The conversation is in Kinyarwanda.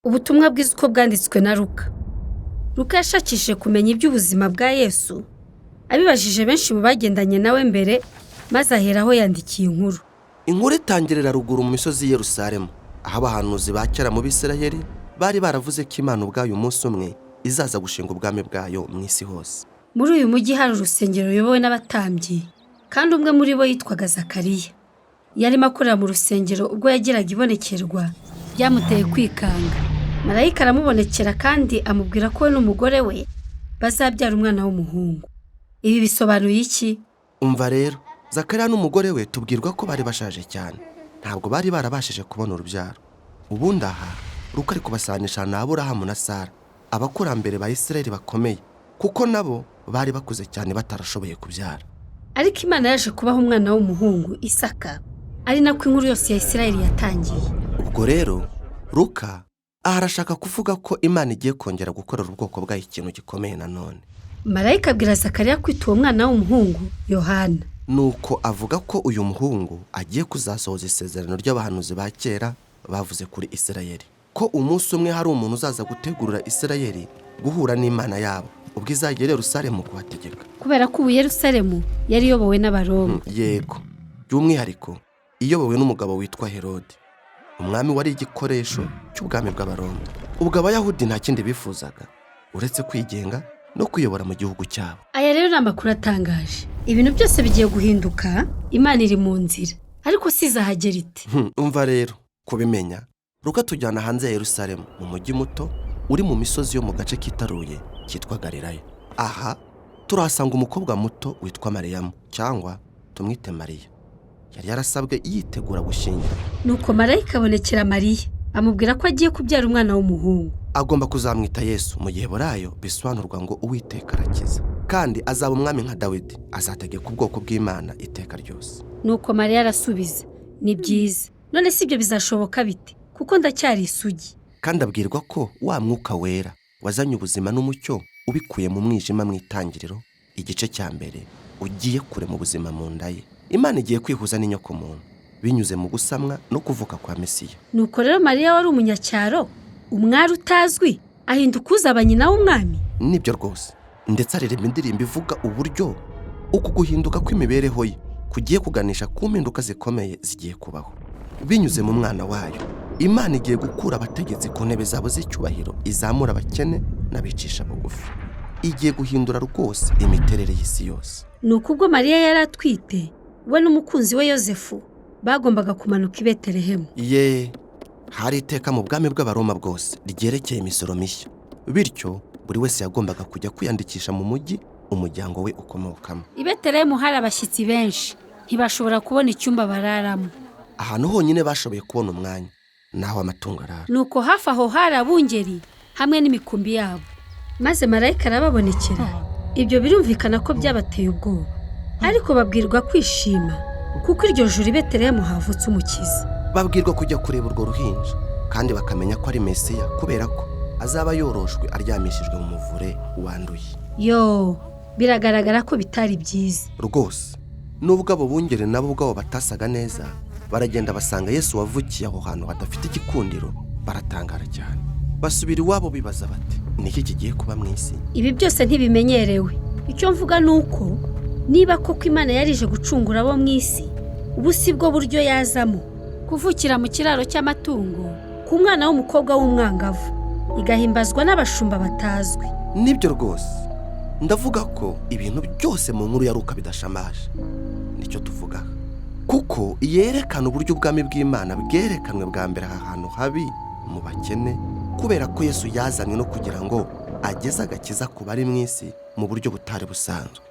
Ubutumwa bwiza uko bwanditswe na Luka. Luka yashakishije kumenya iby'ubuzima bwa Yesu, abibajije benshi mu bagendanye nawe mbere, maze aheraho yandikiye inkuru. Inkuru itangirira ruguru mu misozi y'i Yerusalemu, aho abahanuzi ba kera mu Bisirayeli bari baravuze ko Imana ubwayo umunsi umwe izaza gushinga ubwami bwayo mu isi hose. Muri uyu mujyi hari urusengero ruyobowe n'abatambyi, kandi umwe muri bo yitwaga Zakariya. Yarimo akorera mu rusengero ubwo yagiraga ibonekerwa, byamuteye kwikanga. Marayika aramubonekera kandi amubwira ko we n'umugore we bazabyara umwana w'umuhungu. Ibi bisobanuye iki? Umva rero, Zakariya n'umugore we tubwirwa ko bari bashaje cyane, ntabwo bari barabashije kubona urubyaro. Ubundi aha Luka ari kubasanisha na Aburahamu na Sara, abakurambere ba Isirayeli bakomeye, kuko nabo bari bakuze cyane batarashoboye kubyara. Ariko Imana yaje kubaha umwana w'umuhungu Isaka, ari nako inkuru yose ya Isirayeli yatangiye. Ubwo rero Luka arashaka kuvuga ko Imana igiye kongera gukorera ubwoko bwayo ikintu gikomeye nanone. Marayika abwira Zakariya kwita uwo mwana w'umuhungu Yohana. Nuko avuga ko uyu muhungu agiye kuzasohoza isezerano ry'abahanuzi ba kera bavuze kuri Isirayeli, ko umunsi umwe hari umuntu uzaza gutegurira Isirayeli guhura n'Imana yabo, ubwo izagera Yerusalemu kuhategeka. Kubera ko ubu Yerusalemu yari iyobowe n'Abaroma. Yego, by'umwihariko iyobowe n'umugabo witwa Herode, umwami wari igikoresho cy'ubwami bw'Abaroma. Ubwo Abayahudi nta kindi bifuzaga uretse kwigenga no kuyobora mu gihugu cyabo. Aya rero ni amakuru atangaje. Ibintu byose bigiye guhinduka, Imana iri mu nzira, ariko sizahagera ite? Umva rero, kubimenya Luka tujyana hanze ya Yerusalemu mu mujyi muto uri mu misozi yo mu gace kitaruye cyitwa Galilaya. Aha turahasanga umukobwa muto witwa Mariyamu, cyangwa tumwite Mariya. Yari yarasabwe yitegura gushyingira. Nuko marayika abonekera Mariya, amubwira ko agiye kubyara umwana w'umuhungu. Agomba kuzamwita Yesu, mu giheburayo bisobanurwa ngo Uwiteka arakiza, kandi azaba umwami nka Dawidi, azategeka ubwoko bw'Imana iteka ryose. Nuko Mariya arasubiza, ni byiza, none si ibyo bizashoboka bite, kuko ndacyari isugi. Kandi abwirwa ko wa mwuka wera wazanye ubuzima n'umucyo ubikuye mu mwijima mu itangiriro igice cya mbere ugiye kure mu buzima mu nda ye. Imana igiye kwihuza n'inyoko muntu binyuze mu gusamwa no kuvuka kwa Mesiya. Nuko rero Mariya wari umunyacyaro, umwari utazwi, ahinduka uzaba nyina w'umwami. Nibyo rwose, ndetse aririmba indirimbo ivuga uburyo uku guhinduka kw'imibereho ye kugiye kuganisha ku mpinduka zikomeye zigiye kubaho. Binyuze mu mwana wayo, Imana igiye gukura abategetsi ku ntebe zabo z'icyubahiro, izamura abakene n'abicisha bugufi. Igiye guhindura rwose imiterere y'isi yose. Nuko ubwo Mariya yari atwite, we n'umukunzi we Yosefu bagombaga kumanuka i Betelehemu. Hari iteka mu bwami bw'Abaroma bwose ryerekeye imisoro mishya, bityo buri wese yagombaga kujya kwiyandikisha mu mujyi umuryango we ukomokamo. I Betelehemu hari abashyitsi benshi, ntibashobora kubona icyumba bararamo. Ahantu honyine bashoboye kubona umwanya naho amatungo arara. Nuko hafi aho hari abungeri hamwe n'imikumbi yabo, maze marayika arababonekera. Ibyo birumvikana ko byabateye ubwoba, ariko babwirwa kwishima, kuko iryo joro i Betelehemu havutse umukiza. Babwirwa kujya kureba urwo ruhinja, kandi bakamenya ko ari Mesiya, kubera ko azaba yoroshwe aryamishijwe mu muvure wanduye. Biragaragara ko bitari byiza rwose. Nubwo abo bungere nabo ubwabo batasaga neza, baragenda basanga Yesu wavukiye aho hantu hadafite igikundiro, baratangara cyane. Basubira iwabo bibaza bati, niki kigiye kuba mu isi? Ibi byose ntibimenyerewe. Icyo mvuga nuko niba koko Imana yarije gucungura abo mu isi, ubu si bwo buryo yazamo, kuvukira mu kiraro cy'amatungo ku mwana w'umukobwa w'umwangavu, igahimbazwa n'abashumba batazwi. Nibyo rwose, ndavuga ko ibintu byose mu nkuru ya Luka bidashamaje. Nicyo tuvuga, kuko yerekana uburyo ubwami bw'Imana bwerekanwe bwa mbere aha hantu habi mu bakene, kubera ko Yesu yazanywe no kugira ngo ageze agakiza ku bari mu isi mu buryo butari busanzwe.